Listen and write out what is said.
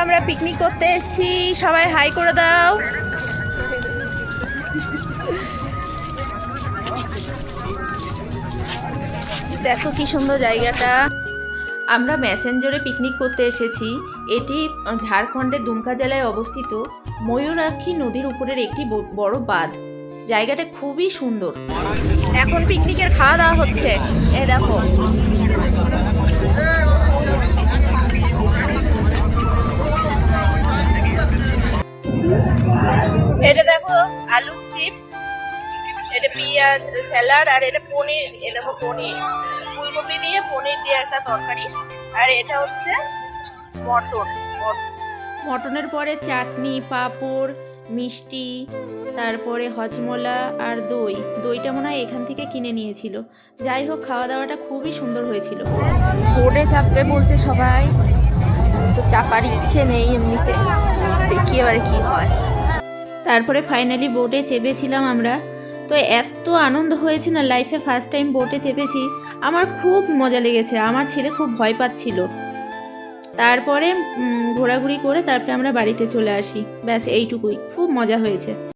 আমরা পিকনিক করতে এসেছি, সবাই হাই করে দাও। দেখো কি সুন্দর জায়গাটা। আমরা ম্যাসেঞ্জরে পিকনিক করতে এসেছি। এটি ঝাড়খণ্ডের দুমকা জেলায় অবস্থিত ময়ূরাক্ষী নদীর উপরের একটি বড় বাঁধ। জায়গাটা খুবই সুন্দর। এখন পিকনিকের খাওয়া দাওয়া হচ্ছে। এই দেখো, এটা দেখো আলুর চিপস, এটা পেঁয়াজ স্যালাড, আর এটা পনির। এ দেখো পনির, ফুলকপি দিয়ে পনির দিয়ে একটা তরকারি। আর এটা হচ্ছে মটন। মটনের পরে চাটনি, পাঁপড়, মিষ্টি, তারপরে হজমোলা আর দইটা মনে হয় এখান থেকে কিনে নিয়েছিল। যাই হোক, খাওয়া দাওয়াটা খুবই সুন্দর হয়েছিল। বোটে চাপবে বলছে সবাই, তো চাপার ইচ্ছে নেই এমনিতে, দেখি এবারে কি হয়। তারপরে ফাইনালি বোটে চেপেছিলাম আমরা। তো এত আনন্দ হয়েছে না, লাইফে ফার্স্ট টাইম বোটে চেপেছি। আমার খুব মজা লেগেছে। আমার ছেলে খুব ভয় পাচ্ছিল। তারপরে ঘোরাঘুরি করে তারপরে আমরা বাড়িতে চলে আসি। ব্যাস এইটুকুই, খুব মজা হয়েছে।